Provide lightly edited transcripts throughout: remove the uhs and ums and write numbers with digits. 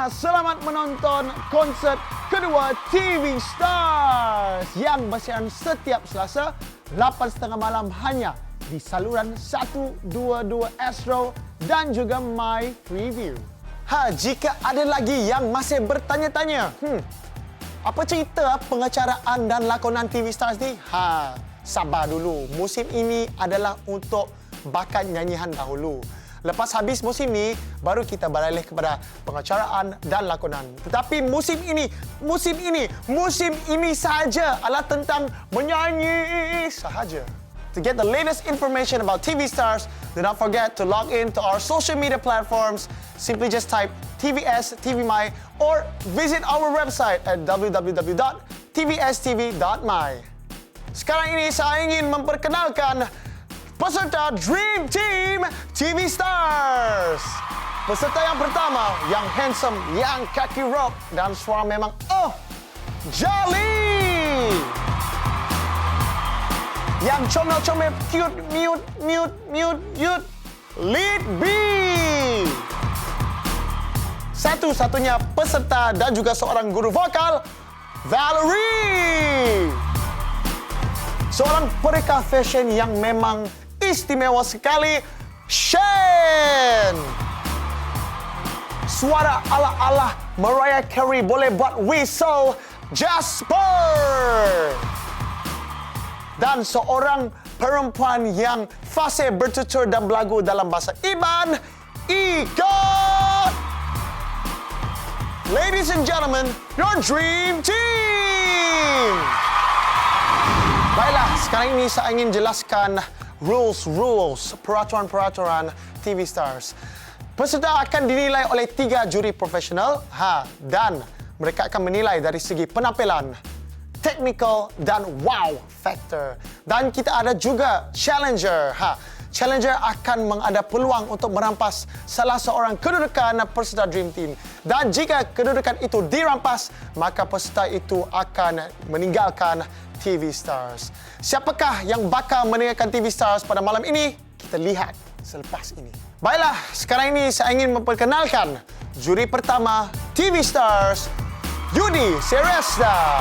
Selamat menonton konsert kedua TV Stars yang bersiaran setiap Selasa 8.30 malam hanya di saluran 122 Astro dan juga My Preview. Jika ada lagi yang masih bertanya-tanya, apa cerita pengacaraan dan lakonan TV Stars ni? Sabar dulu. Musim ini adalah untuk bakat nyanyian dahulu. Lepas habis musim ni, baru kita beralih kepada pengacaraan dan lakonan. Tetapi musim ini sahaja adalah tentang menyanyi sahaja. To get the latest information about TV Stars, do not forget to log in to our social media platforms. Simply just type TVS, TVMy, or visit our website at www.tvstv.my. Sekarang ini saya ingin memperkenalkan peserta Dream Team TV Stars. Peserta yang pertama, yang handsome, yang kaki rock dan suara memang jali. Yang comel-comel, cute, mute, Lead B. Satu-satunya peserta dan juga seorang guru vokal, Valerie. Seorang pereka fashion yang memang istimewa sekali, Shane. Suara ala-ala Mariah Carey boleh buat whistle, Jasper. Dan seorang perempuan yang fasih bertutur dan berlagu dalam bahasa Iban, Ikat. Ladies and gentlemen, your Dream Team. Baiklah, sekarang ini saya ingin jelaskan rules, peraturan-peraturan TV Stars. Peserta akan dinilai oleh 3 juri profesional, dan mereka akan menilai dari segi penampilan, technical dan wow factor. Dan kita ada juga challenger. Challenger akan mengada peluang untuk merampas salah seorang kedudukan peserta Dream Team. Dan jika kedudukan itu dirampas, maka peserta itu akan meninggalkan TV Stars. Siapakah yang bakal meninggalkan TV Stars pada malam ini? Kita lihat selepas ini. Baiklah, sekarang ini saya ingin memperkenalkan juri pertama TV Stars, Yudi Seresta.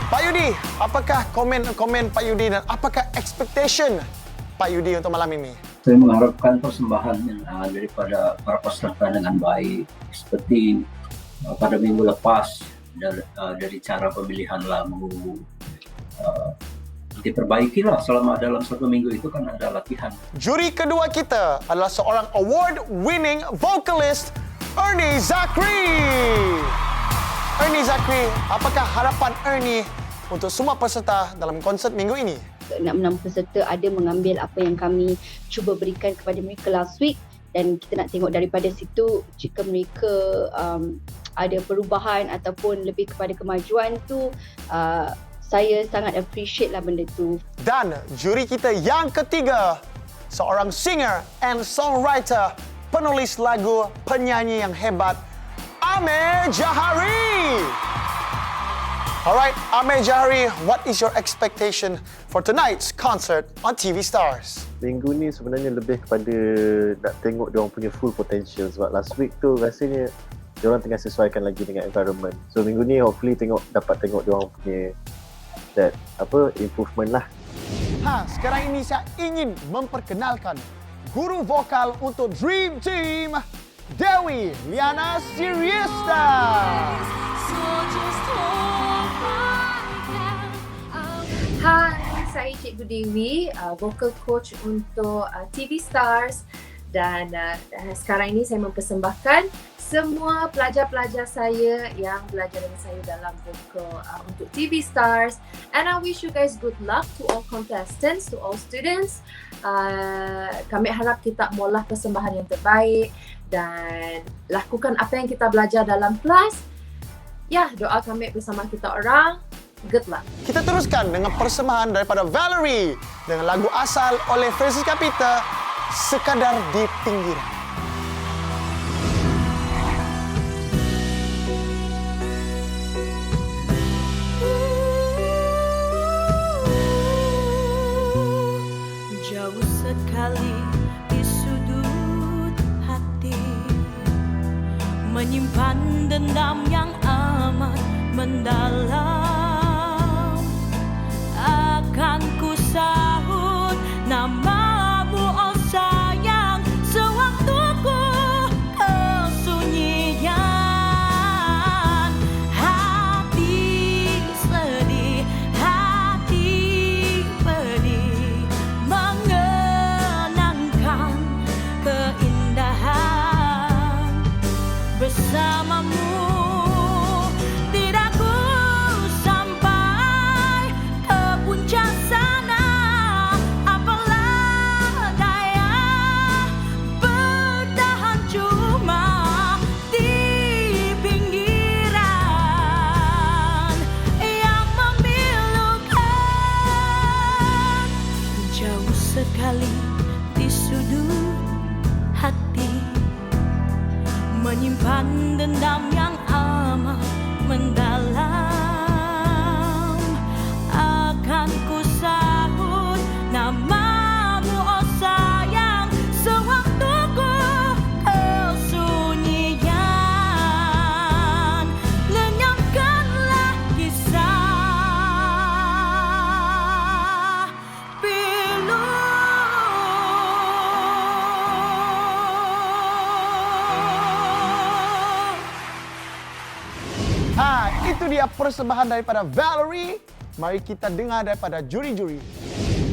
Pak Yudi, apakah komen Pak Yudi dan apakah expectation Pak Yudi untuk malam ini? Saya mengharapkan persembahan daripada para peserta dengan baik, seperti pada minggu lepas dari cara pemilihan lagu. Diperbaikilah selama dalam 1 minggu itu kan ada latihan. Juri kedua kita adalah seorang award-winning vocalist, Ernie Zakri. Ernie Zakri, apakah harapan Ernie untuk semua peserta dalam konsert minggu ini? 6 peserta ada mengambil apa yang kami cuba berikan kepada mereka last week, dan kita nak tengok daripada situ jika mereka ada perubahan ataupun lebih kepada kemajuan tu, saya sangat appreciate lah benda tu. Dan juri kita yang ketiga, seorang singer and songwriter, penulis lagu, penyanyi yang hebat, Amir Jahari. Alright, Amir Jahari, what is your expectation for tonight's concert on TV Stars? Minggu ni sebenarnya lebih kepada nak tengok diorang punya full potential, sebab last week tu rasanya diorang tengah sesuaikan lagi dengan environment. So minggu ni hopefully dapat tengok diorang punya improvement lah. Sekarang ini saya ingin memperkenalkan guru vokal untuk Dream Team, Dewi Liana Siriesta. Hai, saya Cikgu Dewi, vocal coach untuk TV Stars, dan sekarang ini saya mempersembahkan semua pelajar-pelajar saya yang belajar dengan saya dalam vokal untuk TV Stars. And I wish you guys good luck to all contestants, to all students. Kami harap kita maulah persembahan yang terbaik dan lakukan apa yang kita belajar dalam kelas. Ya, doa kami bersama kita orang. Good luck. Kita teruskan dengan persembahan daripada Valerie dengan lagu asal oleh Francisca Peter, Sekadar di Pinggiran. Jauh sekali di sudut hati mendalam, akan ku sahut namamu, oh sayang, sewaktu ku kesunyian. Hati sedih, hati pedih, mengenangkan keindahan bersamamu. Tidak ku sampai ke puncak sana, apalah daya bertahan cuma di pinggiran yang memilukan. Jauh sekali di sudut hati, menyimpan dendam yang amat mendalam, akan ku sahut namamu, oh sayang, sewaktu ku kesunyian. Lenyapkanlah kisah pilu. Itu dia persembahan daripada Valerie. Mari kita dengar daripada juri-juri.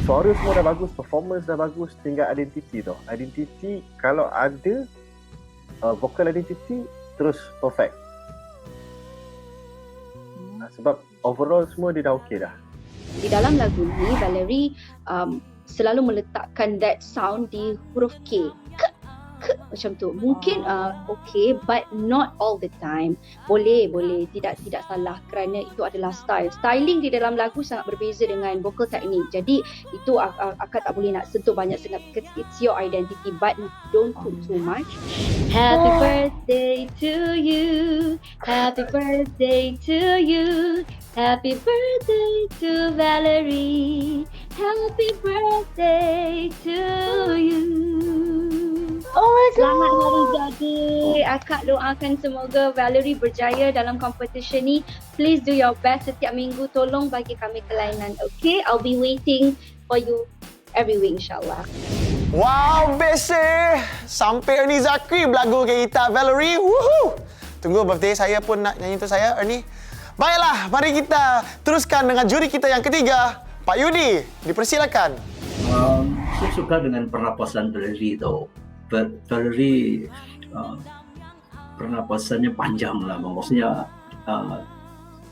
Suara semua dah bagus, performance dah bagus, tinggal identiti tau. Identiti kalau ada vocal identity terus perfect. Sebab overall semua dia dah okey dah. Di dalam lagu ni, Valerie selalu meletakkan that sound di huruf K. Macam tu. Mungkin okay, but not all the time. Boleh, tidak salah kerana itu adalah style. Styling di dalam lagu sangat berbeza dengan vocal technique. Jadi itu akak tak boleh nak sentuh banyak sangat because it's your identity, but don't put too much. Happy birthday to you. Happy birthday to you. Happy birthday to Valerie. Happy birthday to you. Oh my God. Selamat hari jadi. Akak doakan semoga Valerie berjaya dalam competition ni. Please do your best setiap minggu. Tolong bagi kami kelainan. Okay? I'll be waiting for you every week insyaAllah. Wow, best eh. Sampai Ernie Zakri berlagu ke kita, Valerie. Woohoo. Tunggu birthday saya pun nak nyanyi untuk saya, Ernie. Baiklah, mari kita teruskan dengan juri kita yang ketiga. Pak Yudi, dipersilakan. Saya suka dengan pernapasan Valerie tu. Valerie pernapasannya panjang lah, maksudnya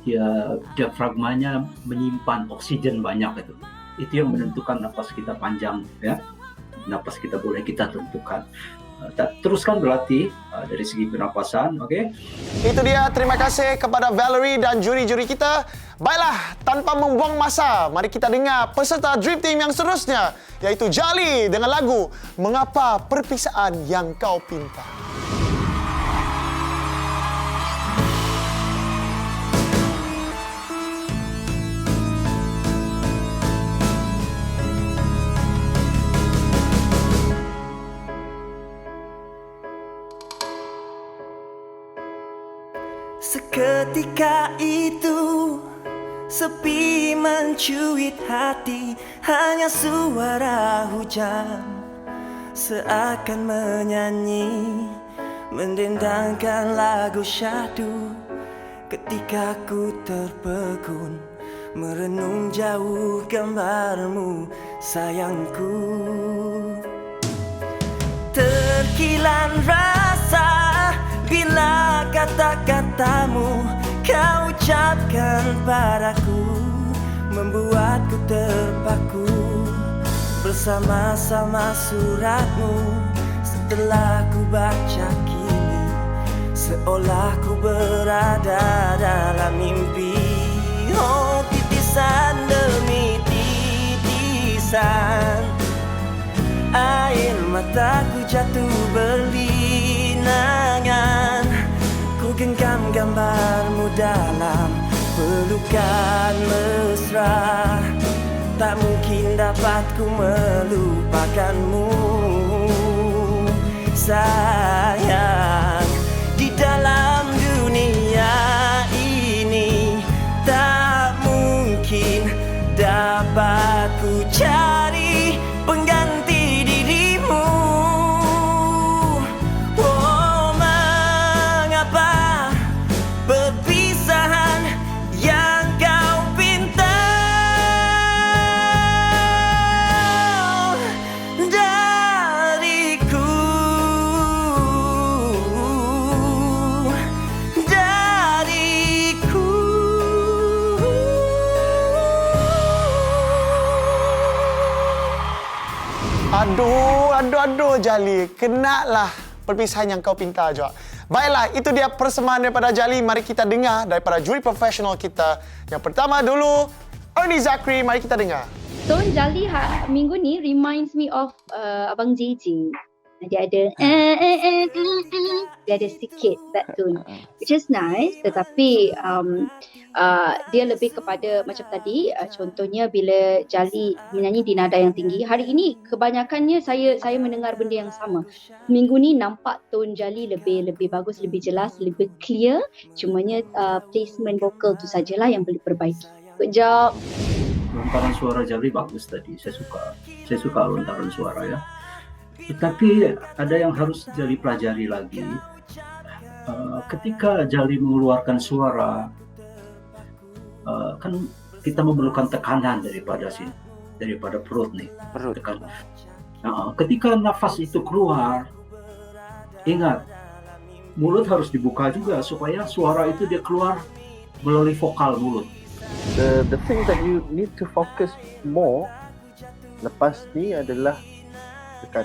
dia diafragmanya menyimpan oksigen banyak itu. Itu yang menentukan napas kita panjang, ya. Napas kita boleh kita tentukan. Teruskan berlatih dari segi pernapasan, okey? Itu dia, terima kasih kepada Valerie dan juri-juri kita. Baiklah, tanpa membuang masa, mari kita dengar peserta Dream Team yang seterusnya, iaitu Jali dengan lagu Mengapa Perpisaan Yang Kau Pinta. Seketika itu sepi mencuit hati, hanya suara hujan seakan menyanyi, mendendangkan lagu syahdu. Ketika ku terpegun merenung jauh gambarmu, sayangku. Terkilan rasa bila kata-katamu kau ucapkan padaku, membuatku terpaku bersama-sama suratmu. Setelah ku baca kini, seolah ku berada dalam mimpi. Oh, titisan demi titisan, air mataku jatuh berlinangan. Ku genggam gambarmu dalam pelukan mesra. Tak mungkin dapat ku melupakanmu, sayang. Di dalam dunia ini dapat ku cari pengganti dirimu. Oh, mengapa perpisahan yang kau pinta dariku, dariku. Aduh, Jali. Kenalah perpisahan yang kau pinta juga. Baiklah, itu dia persembahan daripada Jali. Mari kita dengar daripada juri profesional kita. Yang pertama dulu, Ernie Zakri. Mari kita dengar. Tone Jali minggu ni reminds me of Abang JJ. Dia ada dia ada sikit that tone, which is nice, tetapi dia lebih kepada macam tadi, contohnya bila Jali menyanyi di nada yang tinggi. Hari ini kebanyakannya saya mendengar benda yang sama. Minggu ni nampak tone Jali lebih bagus, lebih jelas, lebih clear. Cumanya placement vokal tu sajalah yang perlu perbaiki. Good job. Lontaran suara Jali bagus tadi. Saya suka lontaran suara ya. Tetapi ada yang harus Jali pelajari lagi. Ketika Jali mengeluarkan suara, kan kita memerlukan tekanan daripada perut nih. Tekan. Ketika nafas itu keluar, ingat mulut harus dibuka juga supaya suara itu dia keluar melalui vokal mulut. The thing that you need to focus more lepas ni adalah dekat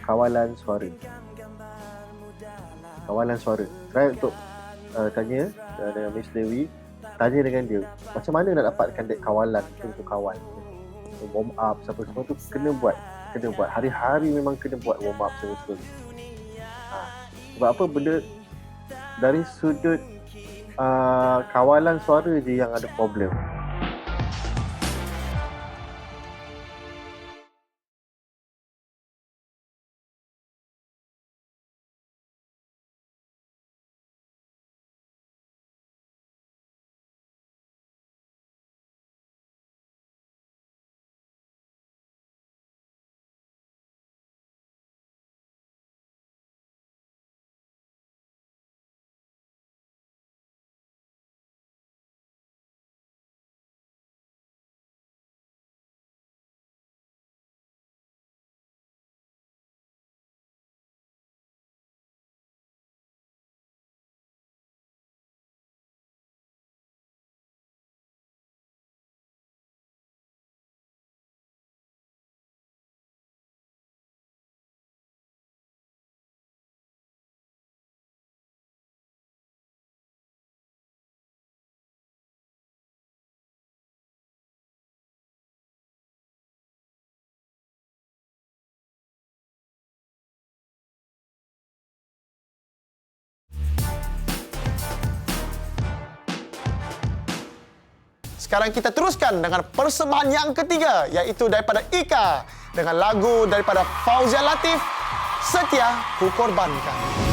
kawalan suara. Try untuk tanya dengan Miss Dewi, tanya dengan dia macam mana nak dapatkan dek kawalan untuk kawan. Warm up semua tu kena buat. Hari-hari memang kena buat warm up semua. Sebab apa, benda dari sudut kawalan suara je yang ada problem. Sekarang kita teruskan dengan persembahan yang ketiga, iaitu daripada Ika dengan lagu daripada Fauzia Latif, Setia Ku Korbankan.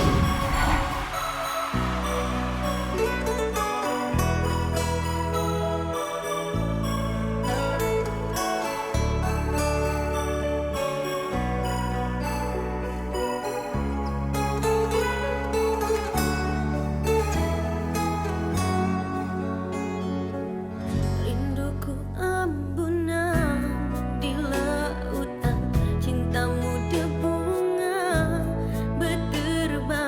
Rinduku ambunan di lautan, cintamu dia bunga berterbang.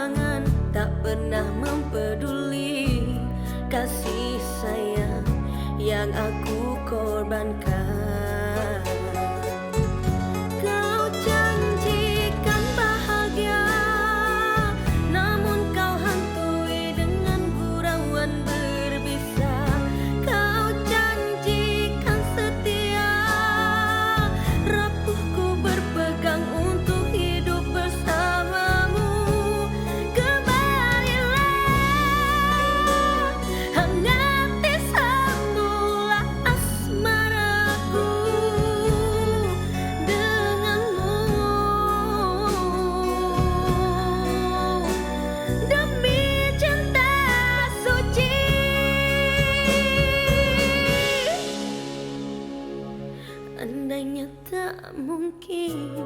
Andainya tak mungkin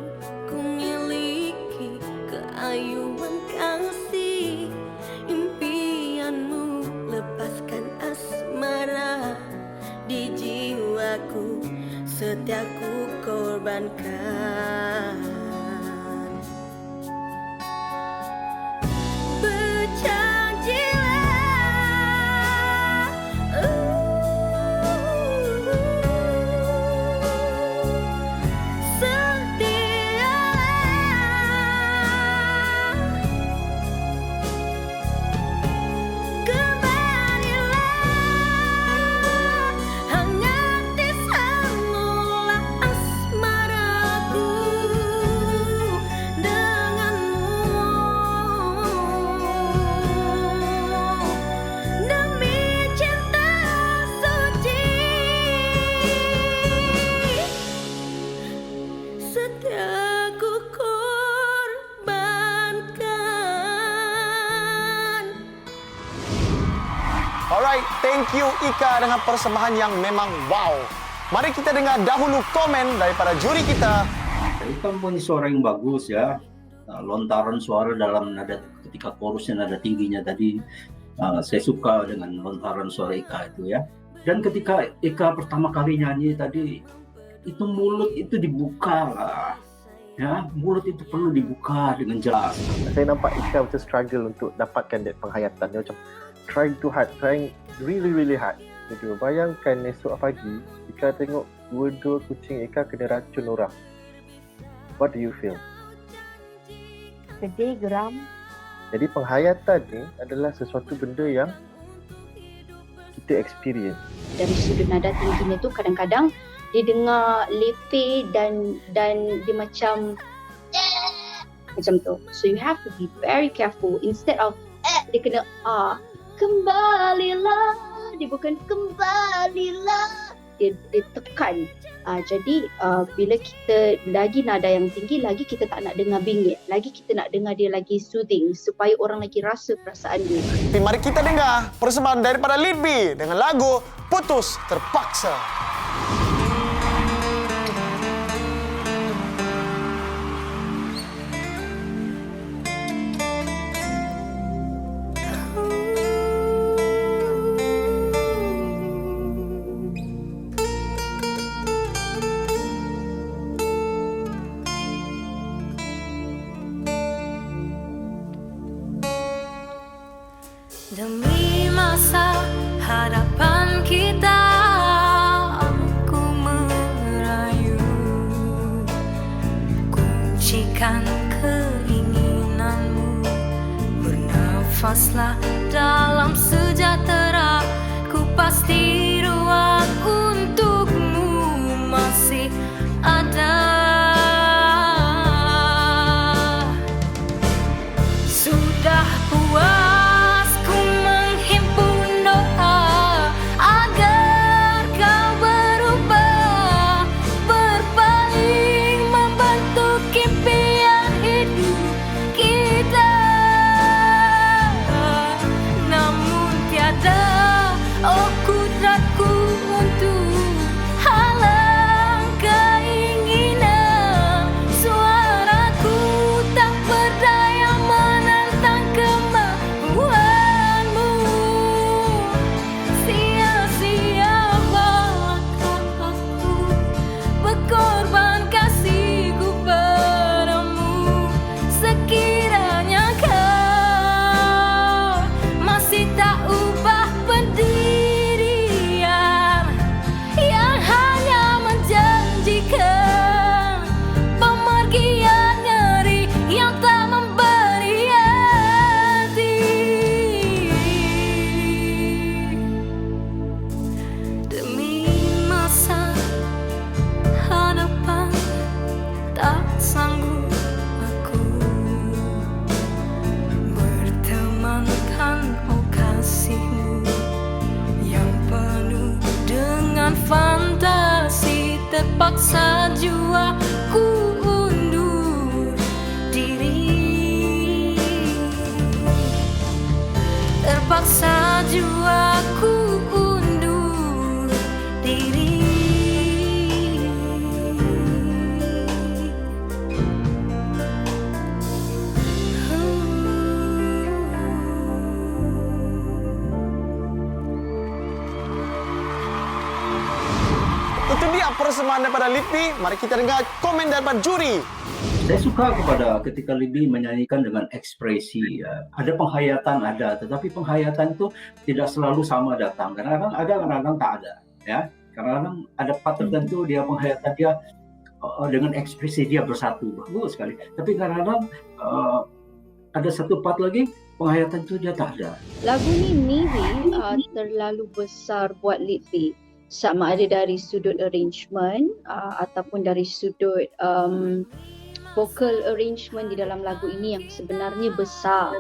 ku miliki keayuan kasih, impianmu lepaskan asmara di jiwaku, setia ku korbankan. Alright, thank you Ika dengan persembahan yang memang wow. Mari kita dengar dahulu komen daripada juri kita. Ika punya suara yang bagus ya. Lontaran suara dalam nada ketika chorusnya nada tingginya tadi. Saya suka dengan lontaran suara Ika itu ya. Dan ketika Ika pertama kali nyanyi tadi, itu mulut itu dibuka lah. Ya, mulut itu perlu dibuka dengan jelas. Saya nampak Ika macam struggle untuk dapatkan that penghayatan. Dia macam trying too hard, trying really hard. Gitu. Bayangkan esok pagi Ika tengok dua kucing Ika kena racun orang. What do you feel? Sedih, geram. Jadi penghayatan ni adalah sesuatu benda yang kita experience. Dari sudut nada tingginya tu kadang-kadang dia dengar lepeh dan dia macam tu. So you have to be very careful. Instead of dia kena kembalilah. Dia bukan kembalilah. Dia tekan. Jadi bila kita lagi nada yang tinggi, lagi kita tak nak dengar bingit, lagi kita nak dengar dia lagi soothing supaya orang lagi rasa perasaan dia. Mari kita dengar persembahan daripada Lead B dengan lagu Putus Terpaksa. Demi masa hadapan kita, aku merayu. Kuncikan keinginanmu, bernafaslah dalam sejahtera. Ku pasti ruang untukmu masih ada. Sudah puas ku menghimpun doa agar kau berubah, berpaling membentuk impian hidup kita. Namun tiada kudratku untuk halang keinginan. Suaraku tak berdaya menentang kemauanmu. Sia-sia bakal aku berkorban kasihku padamu. Sekiranya kau masih tak ubah pendirian yang hanya menjanjikan pemergian ngeri yang tak memberi arti. Demi masa hadapan tak sanggup aku bertemankan kasihmu yang penuh dengan fantasi. Terpaksa jua ku undur diri. Terpaksa jua ku undur diri. daripada Lipi. Mari kita dengar komen daripada juri. Saya suka kepada ketika Libby menyanyikan dengan ekspresi. Ada penghayatan ada, tetapi penghayatan itu tidak selalu sama datang. Kadang-kadang ada, kadang-kadang tak ada. Ya, kadang-kadang ada part tertentu dia penghayatan dia dengan ekspresi dia bersatu, bagus sekali. Tapi kadang-kadang ada satu part lagi penghayatan itu dia tak ada. Lagu ni maybe terlalu besar buat Litby. Sama ada dari sudut arrangement ataupun dari sudut vocal arrangement di dalam lagu ini yang sebenarnya besar.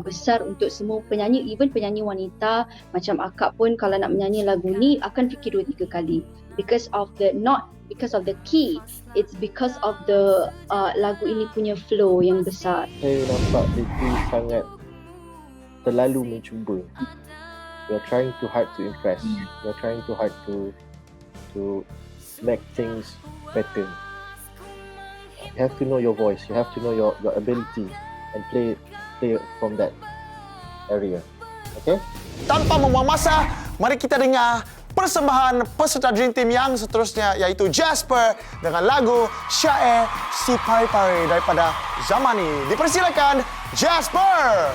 Besar untuk semua penyanyi, even penyanyi wanita macam akak pun kalau nak menyanyi lagu ni akan fikir 2-3 kali. Not because of the key, it's because of the lagu ini punya flow yang besar. Saya nampak Litty sangat terlalu mencuba. We are trying too hard to impress. We are trying too hard to make things better. You have to know your voice. You have to know your ability and play from that area. Okay? Tanpa membuang masa, mari kita dengar persembahan peserta Dream Team yang seterusnya, iaitu Jasper dengan lagu Syair Si Pari-Pari daripada Zamani. Dipersilakan Jasper.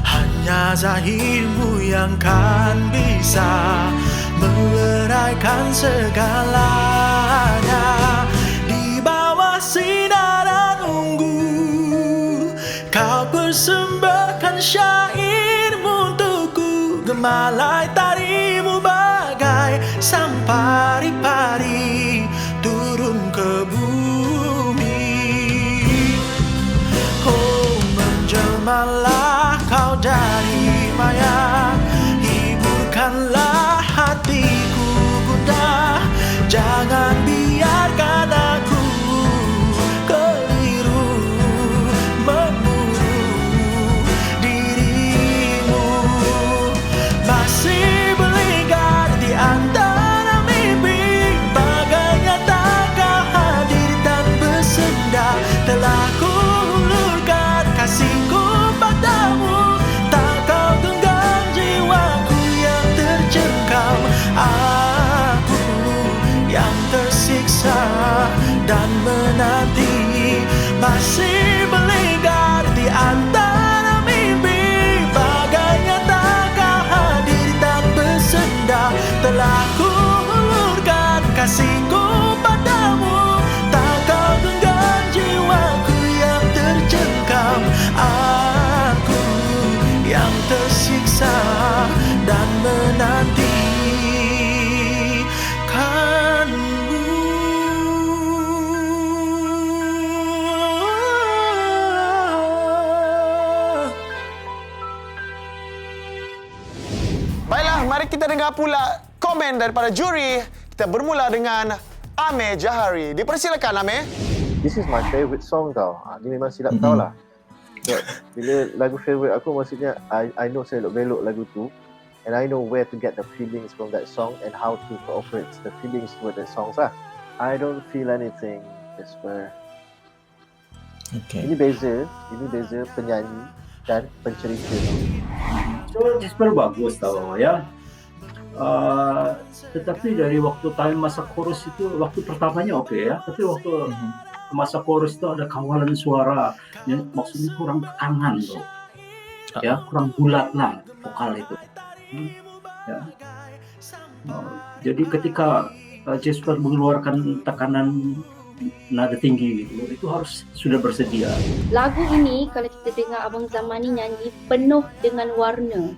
Hanya zahirmu yang kan bisa meluraikan segalanya. Di bawah sinaran ungu, kau persembahkan syairmu untukku. Gemalai tarimu bagai sang pari-pari turun ke bumi. Oh, menjelmalah kau dari maya, hiburkanlah hatiku gundah. Jangan biarkan aku keliru memburu dirimu. Masih beligar di antara mimpi, bagai nyatakah hadir dan bersenda. Telah ku hulurkan kasihku padamu, tak kau genggam jiwaku yang terjengkam. Aku yang tersiksa dan menanti, masih beligar di antara mimpi, bagai nyatakah hadir dan bersenda. Telah ku hulurkan kasihku padamu, tak kau genggam jiwaku yang terjengkam. Aku yang tersiksa dan menanti Baiklah, mari kita dengar pula komen daripada juri. Kita bermula dengan Ame Jahari. Dipersilakan Ame. This is my favourite song tau. Ni memang silap kau lah. So, bila lagu favourite aku, maksudnya I know saya belok lagu tu, and I know where to get the feelings from that song and how to cooperate the feelings with that songs lah. I don't feel anything, Jasper. Okay. Ini beza penyanyi dan pencerita. So Jasper bagus tau ya. Tetapi dari waktu time masa chorus itu, waktu pertamanya okey ya, tapi waktu masa chorus itu ada kawalan suara yang maksudnya kurang tekanan tuh. Ya, kurang bulat lah vokal itu. Ya. Jadi ketika Jasper mengeluarkan tekanan nada tinggi gitu, itu harus sudah bersedia. Lagu ini kalau kita dengar Abang Zamani nyanyi penuh dengan warna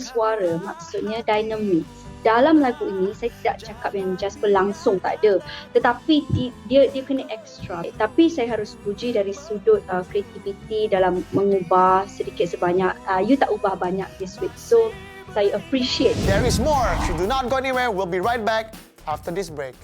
suara, maksudnya dynamic. Dalam lagu ini saya tidak cakap yang Jasper langsung tak ada, tetapi dia kena extra. Tapi saya harus puji dari sudut kreativiti dalam mengubah sedikit sebanyak. You tak ubah banyak this week, so saya appreciate. There is more, so do not go anywhere. We'll be right back after this break.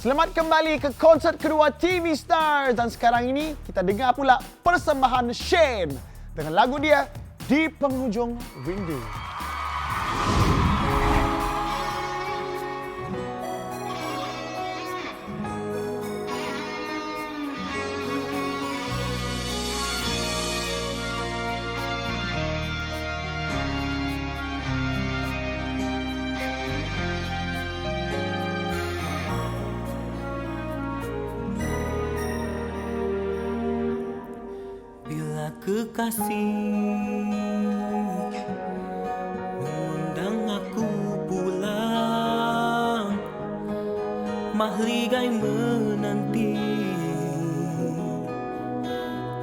Selamat kembali ke konsert kedua TV Stars dan sekarang ini kita dengar pula persembahan Shane dengan lagu dia Di Penghujung Rindu. Bila kekasih mengundang aku pulang, mahligai menanti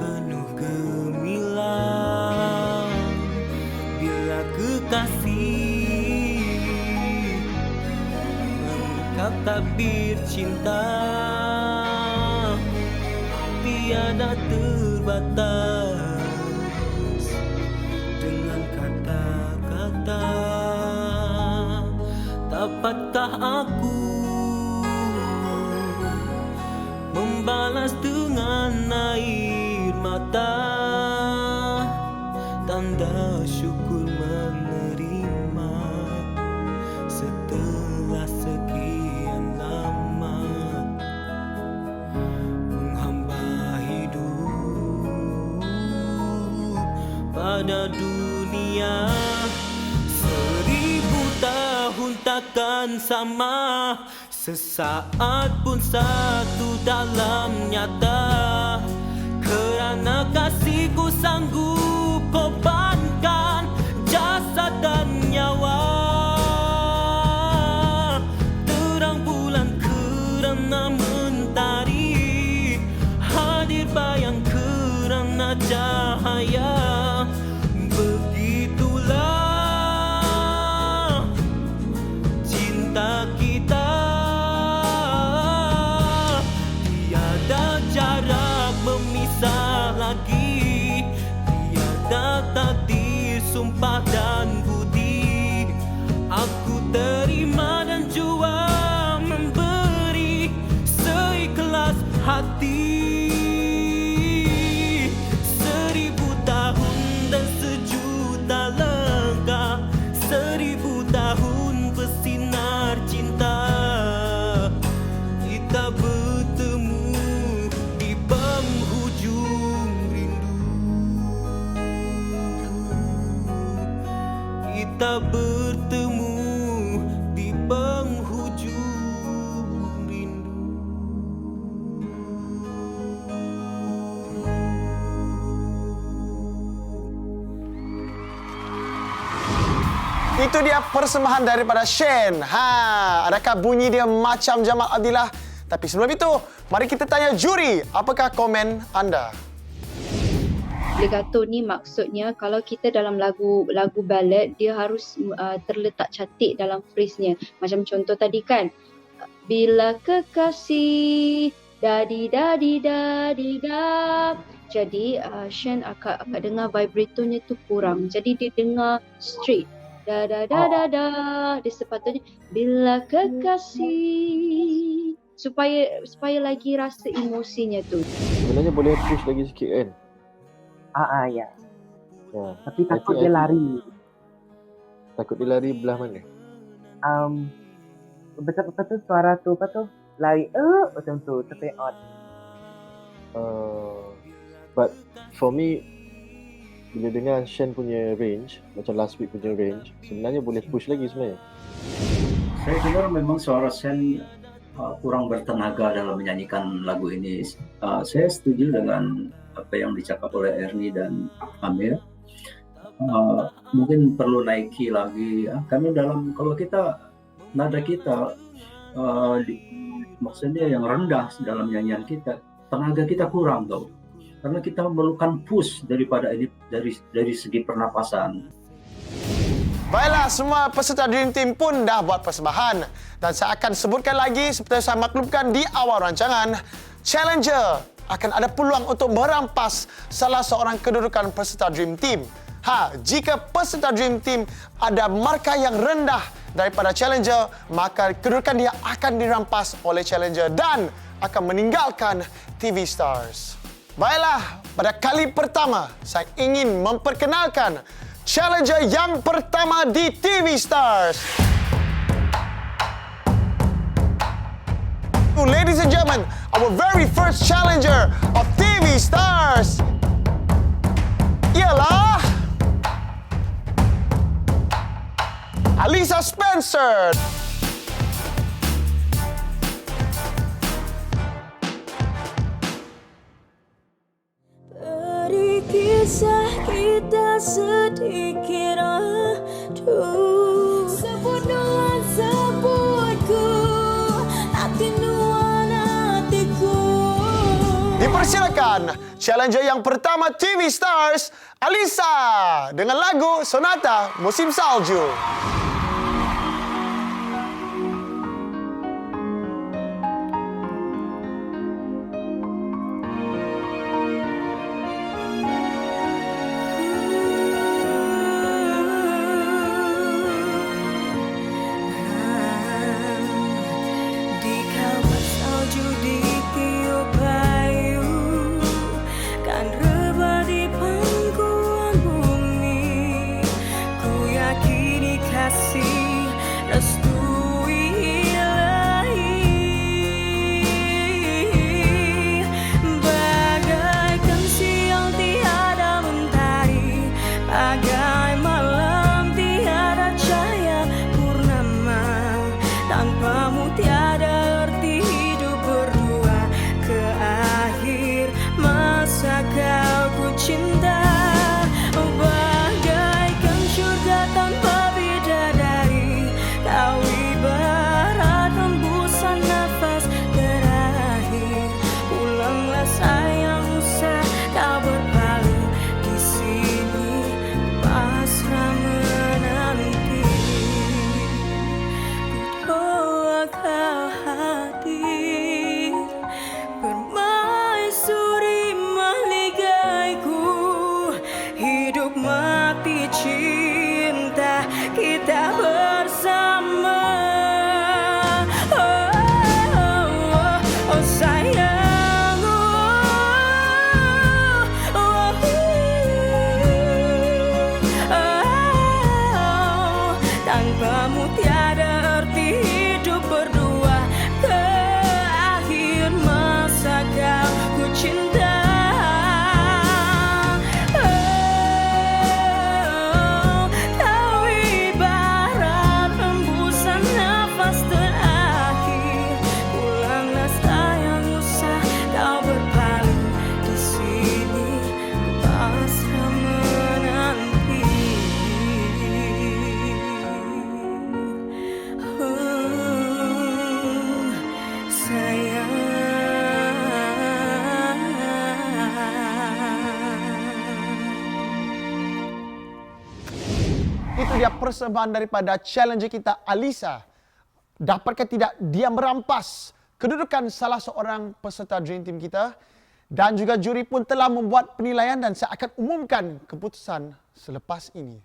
penuh gemilang. Bila kekasih mengungkap tabir cinta, tiada terbatas dengan kata-kata. Dapatkah aku membalas dengan air mata, tanda syukur menerima setelah sekian lama menghamba hidup pada dunia. 1000 tahun takkan sama, sesaat pun satu dalam nyata. Kerana kasihku sanggup korbankan jasad dan nyawa. Terang bulan kerana mentari, hadir bayang kerana cahaya. Begitulah cinta kita, tiada jarak memisah lagi, tiada takdir sumpah dan budi. Aku terima dan jua memberi seikhlas hati. 1000 tahun dan sejuta langkah, 1000 tahun bersinar cinta. Kita bertemu di penghujung rindu. Kita bertemu di penghujung rindu. Itu dia persembahan daripada Shane. Adakah bunyi dia macam Jamal Abdillah? Tapi sebelum itu, mari kita tanya juri, apakah komen anda? Legato ni maksudnya kalau kita dalam lagu ballad, dia harus terletak cantik dalam phrase-nya. Macam contoh tadi kan, bila kekasih dadi dadi dadi da. Jadi Shane akan dengar vibratonya tu kurang. Jadi dia dengar straight. Da da da da da. Dia sepatutnya bila kekasih, supaya lagi rasa emosinya tu. Sebenarnya boleh push lagi sikit kan? Ya. Ya. Tapi takut dia lari. Takut dia lari belah mana? Betul-betul suara tu apa tu? Lari macam tu, terpeot. But for me, bila dengar Shane punya range, macam last week punya range, sebenarnya boleh push lagi sebenarnya. Saya dengar memang suara Shane kurang bertenaga dalam menyanyikan lagu ini. Saya setuju dengan apa yang dicakap oleh Ernie dan Amir. Mungkin perlu naiki lagi karena kalau kita nada kita maksudnya yang rendah dalam nyanyian kita, tenaga kita kurang tau. Karena kita memerlukan push daripada ini dari segi pernapasan. Baiklah, semua peserta Dream Team pun dah buat persembahan. Dan saya akan sebutkan lagi seperti saya maklumkan di awal rancangan, Challenger akan ada peluang untuk merampas salah seorang kedudukan peserta Dream Team. Jika peserta Dream Team ada markah yang rendah daripada challenger, maka kedudukan dia akan dirampas oleh challenger dan akan meninggalkan TV Stars. Baiklah, pada kali pertama saya ingin memperkenalkan challenger yang pertama di TV Stars. Ladies and gentlemen, our very first challenger of TV Stars ialah Alisa Spencer. Beri kisah kita sedikit aduh. Sebut dengan sebutku, hati nuan hatiku. Dipersilakan challenger yang pertama TV Stars, Alisa dengan lagu Sonata Musim Salju. Di kawah salju ditiup bayu, kan rebah di pangkuan bumi. Ku yakini kasih restui ilahi, bagaikan siang tiada mentari, bagai malam tiada cahaya purnama. Tanpamu tiada arti hidup berdua, ke akhir masa kau ku cinta. Bagaikan surga tanpa bidadari, kau ibarat hembusan nafas terakhir. Pulanglah sayang, usah kau berpaling di sini, pasrah menanti. Oh, kau hadir, permaisuri maligaiku, hidup mati cinta kita bersama. Oh, oh, oh, oh sayang, oh, oh, oh, tanpamu tiada arti hidup berdua, ke akhir masa kau ku cinta. Oh, kau ibarat hembusan nafas terakhir. Pulanglah sayang, usah kau berpaling di sini, pasrah menanti. Itu dia persembahan daripada challenger kita, Alisa. Dapatkah tidak dia merampas kedudukan salah seorang peserta Dream Team kita, dan juga juri pun telah membuat penilaian dan saya akan umumkan keputusan selepas ini.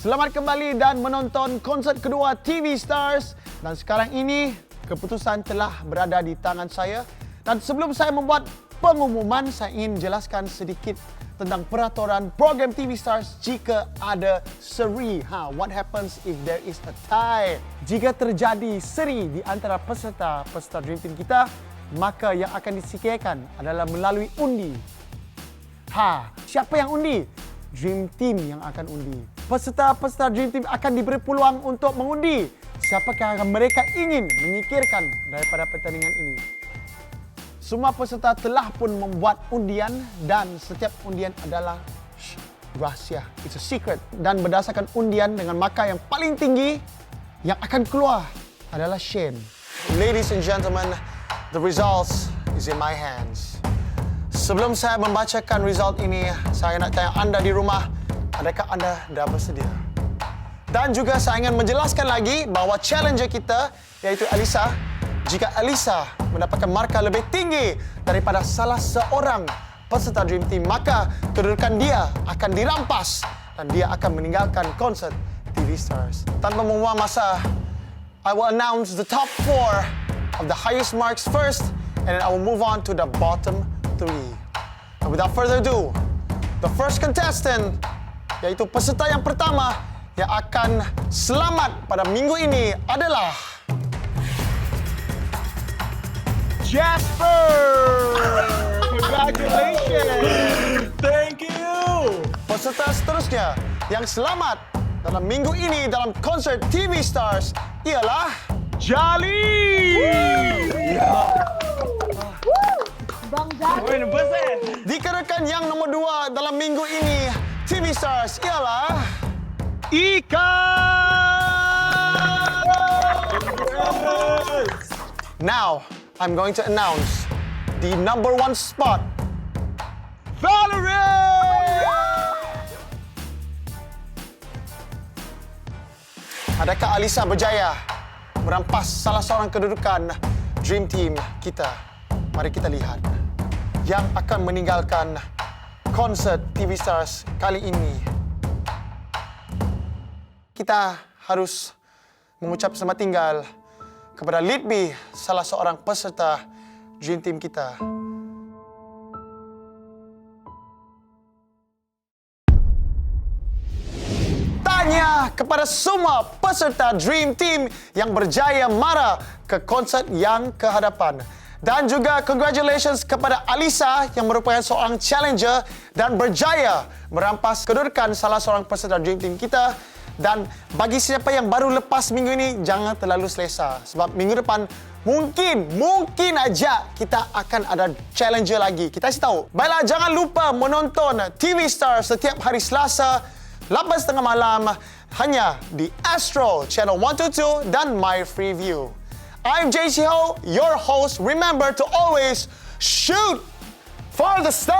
Selamat kembali dan menonton konsert kedua TV Stars. Dan sekarang ini, keputusan telah berada di tangan saya. Dan sebelum saya membuat pengumuman, saya ingin jelaskan sedikit tentang peraturan program TV Stars jika ada seri. What happens if there is a tie? Jika terjadi seri di antara peserta Dream Team kita, maka yang akan disingkirkan adalah melalui undi. Siapa yang undi? Dream Team yang akan undi. Peserta Dream Team akan diberi peluang untuk mengundi siapakah yang mereka ingin menyingkirkan daripada pertandingan ini. Semua peserta telah pun membuat undian dan setiap undian adalah rahsia. It's a secret. Dan berdasarkan undian dengan markah yang paling tinggi, yang akan keluar adalah Shane. Ladies and gentlemen, the results is in my hands. Sebelum saya membacakan result ini, saya nak tanya anda di rumah, adakah anda dah bersedia? Dan juga saya ingin menjelaskan lagi bahawa challenger kita, iaitu Alisa, jika Alisa mendapatkan markah lebih tinggi daripada salah seorang peserta Dream Team, maka kedudukan dia akan dirampas dan dia akan meninggalkan konsert TV Stars. Tanpa membuang masa, I will announce the top 4 of the highest marks first, and then I will move on to the bottom 3. And without further ado, the first contestant, iaitu peserta yang pertama yang akan selamat pada minggu ini adalah Jasper! Congratulations! Thank you. Peserta seterusnya yang selamat dalam minggu ini dalam konsert TV Stars ialah Jali! Bang Jali. Dikarenakan yang nombor 2 dalam minggu ini TV Stars ialah Ika! Now, I'm going to announce the number 1 spot. Valerie! Adakah Alisa berjaya merampas salah seorang kedudukan Dream Team kita? Mari kita lihat. Yang akan meninggalkan konsert TV Stars kali ini. Kita harus mengucap selamat tinggal kepada Lead B, salah seorang peserta Dream Team kita. Tanya kepada semua peserta Dream Team yang berjaya mara ke konsert yang kehadapan. Dan juga congratulations kepada Alisa yang merupakan seorang challenger dan berjaya merampas kedudukan salah seorang peserta Dream Team kita. Dan bagi siapa yang baru lepas minggu ini, jangan terlalu selesa. Sebab minggu depan mungkin aja kita akan ada challenger lagi. Kita kasih tahu. Baiklah, jangan lupa menonton TV Stars setiap hari Selasa 8:30 malam hanya di Astro Channel 122 dan My Freeview. I'm JC Ho, your host. Remember to always shoot for the stars!